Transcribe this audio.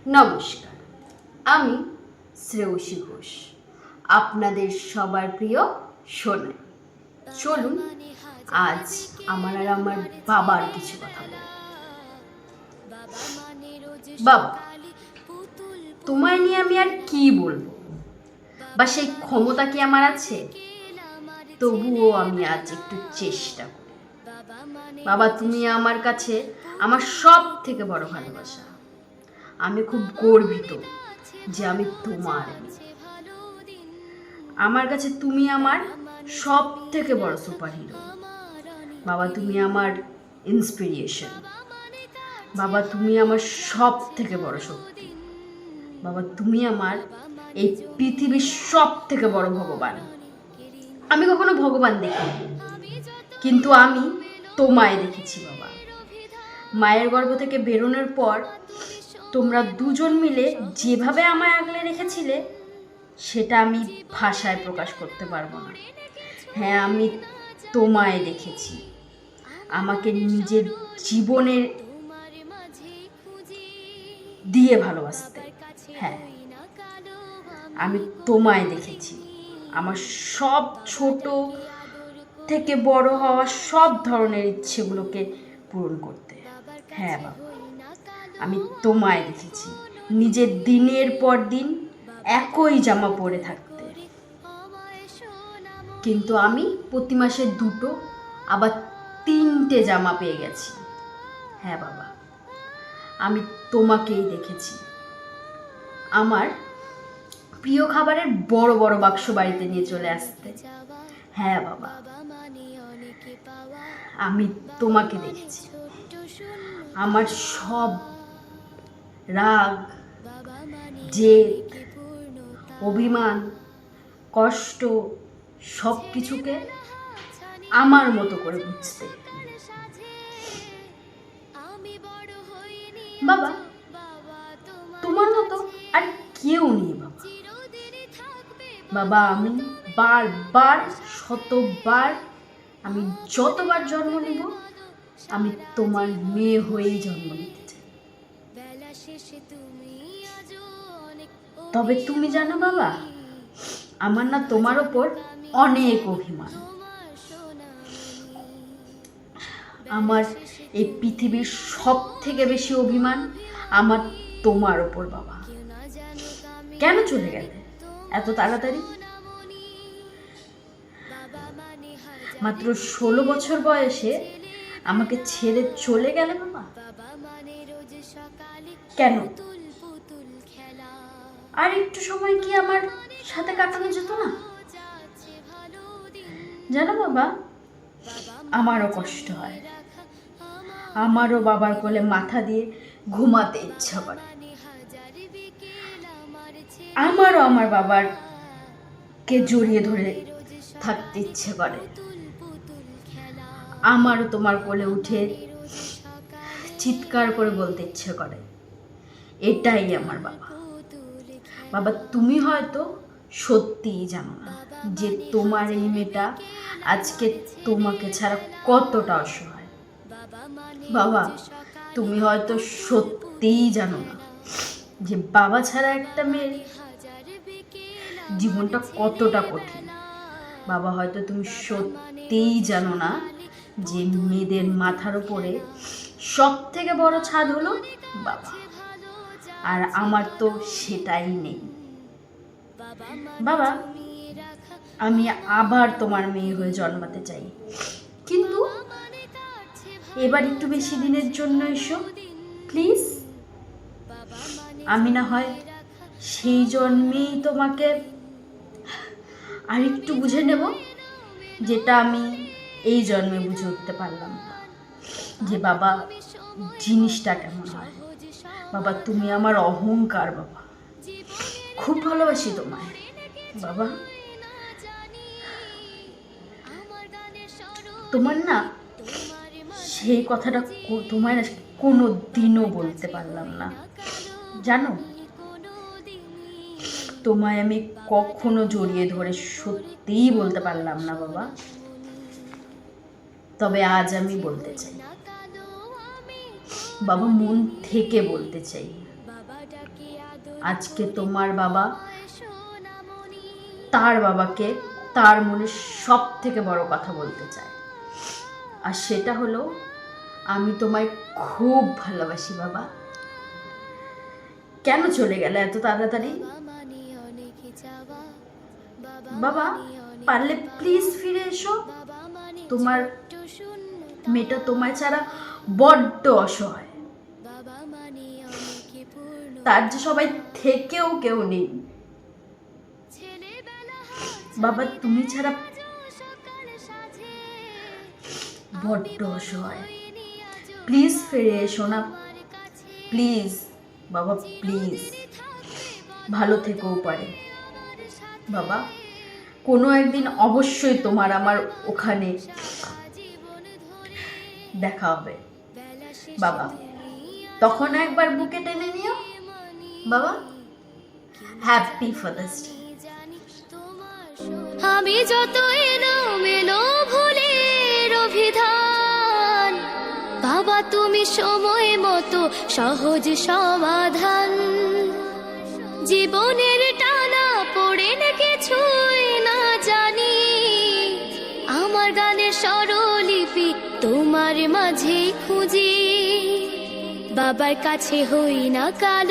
নমস্কার, আমি শ্রেয়সী ঘোষ, আপনাদের সবার প্রিয় সোনাই। চলুন আজ আমার আর আমার বাবার কিছু কথা বলি। বাবা, তোমায় নিয়ে আমি আর কি বলবো, বা সেই ক্ষমতা কি আমার আছে? তবুও আমি আজ একটু চেষ্টা করি। বাবা, তুমি আমার কাছে আমার সব থেকে বড় ভালোবাসা। আমি খুব গর্বিত যে আমি তোমার মেয়ে। আমার কাছে তুমি আমার সব থেকে বড় সুপার হিরো। বাবা, তুমি আমার ইন্সপিরিয়েশন। বাবা, তুমি আমার সব থেকে বড় শক্তি। বাবা, তুমি আমার এই পৃথিবীর সব থেকে বড় ভগবান। আমি কখনো ভগবান দেখিনি, কিন্তু আমি তোমায় দেখেছি বাবা। মায়ের গর্ভ থেকে বেরোনোর পর তোমরা দুজন মিলে যেভাবে আমায় আগলে রেখেছিলে, সেটা আমি ভাষায় প্রকাশ করতে পারবো না। হ্যাঁ, আমি তোমায় দেখেছি আমাকে নিজের জীবনের দিয়ে ভালোবাসতে। হ্যাঁ, আমি তোমায় দেখেছি আমার সব ছোট থেকে বড় হওয়া সব ধরনের ইচ্ছেগুলোকে পূরণ করতে। হ্যাঁ বাবা, আমি তোমায় দেখেছি নিজের দিনের পর দিন একই জামা পরে থাকতে, কিন্তু আমি প্রতি মাসে 2 আবার 3টে জামা পেয়ে গেছি। হ্যাঁ বাবা, আমি তোমাকেই দেখেছি আমার প্রিয় খাবারের বড় বড় বাক্স বাড়িতে নিয়ে চলে আসতে। হ্যাঁ বাবা, আমি তোমাকে দেখেছি আমার সব রাগ, জেদ, অভিমান, কষ্ট সব কিছুকে আমার মতো করে বুঝতে। বাবা, তোমার মতো আর কেউ নেই বাবা। বাবা, আমি বারবার শতবার, আমি যতবার জন্ম নিব, আমি তোমার মেয়ে হয়েই জন্ম নিতে চাই। তবে তুমি জানো বাবা, আমার না তোমার ওপর অনেক অভিমান। আমার এই পৃথিবীর সব থেকে বেশি অভিমান আমার তোমার ওপর বাবা। কেন চলে গেলে এত তাড়াতাড়ি? মাত্র 16 বছর বয়সে আমাকে ছেড়ে চলে গেলে বাবা। কেন? আর একটু সময় কি আমার সাথে কাটানো যেত না? জানো বাবা, আমারও কষ্ট হয়, আমারও বাবার কোলে মাথা দিয়ে ঘুমাতে ইচ্ছা করে, আমারও আমার বাবার কে জড়িয়ে ধরে থাকতে ইচ্ছে করে, আমারও তোমার কোলে উঠে চিৎকার করে বলতে ইচ্ছে করে, এটাই আমার বাবা। বাবা, তুমি হয়তো সত্যিই জানো না যে তোমার এই মেয়েটা আজকে তোমাকে ছাড়া কতটা অসহায়। বাবা, তুমি হয়তো সত্যিই জানো না যে বাবা ছাড়া একটা মেয়ের জীবনটা কতটা কঠিন। বাবা, হয়তো তুমি সত্যিই জানো না যে মেয়েদের মাথার উপরে সব থেকে বড় ছাদ হলো বাবা, আর আমার তো সেটাই নেই। বাবা, আমি আবার তোমার মেয়ে হয়ে জন্মাতে চাই, কিন্তু এবার একটু বেশি দিনের জন্য এসো প্লিজ। আমি না হয় সেই জন্মেই তোমাকে আর একটু বুঝে নেব, যেটা আমি এই জন্মে বুঝে উঠতে পারলাম না, যে বাবা জিনিসটা কেমন হয়। বাবা, তুমি আমার অহংকার বাবা, খুব ভালোবাসি তোমায় বাবা। তোমার না সেই কথাটা তোমায় না কোনো দিনও বলতে পারলাম না, জানো। তোমায় আমি কখনো জড়িয়ে ধরে সত্যিই বলতে পারলাম না বাবা, তবে আজ আমি বলতে চাই বাবা, মন থেকে বলতে চাই। আজকে তোমার বাবা তার বাবাকে তার মনে সব থেকে বড় কথা বলতে চায়, আর সেটা হলো আমি তোমায় খুব ভালোবাসি বাবা। কেন চলে গেলে এত তাড়াতাড়ি? বাবা পারলে প্লিজ ফিরে এসো। তোমার মেয়েটা তোমায় ছাড়া বড্ড অসহায়, তার যে সবাই থেকেও কেউ নেই। বাবা তুমি ছাড়া বড্ড অসহায়, প্লিজ ফিরে এসো না, প্লিজ বাবা প্লিজ। ভালো থেকেও পারে বাবা, কোনো একদিন অবশ্যই তোমার আমার ওখানে দেখা হবে বাবা, তখন একবার বুকে টেনে নিও বাবা। Happy father's day. আমি যত এলোমেলো ভুলের অভিধান, বাবা তুমি সময় মতো সহজ সমাধান। জীবনের টানা পড়ে কিছুই না জানি, আমার গানের স্বরলিপি তোমার মাঝে খুঁজি। বাবার কাছে হই না কালো।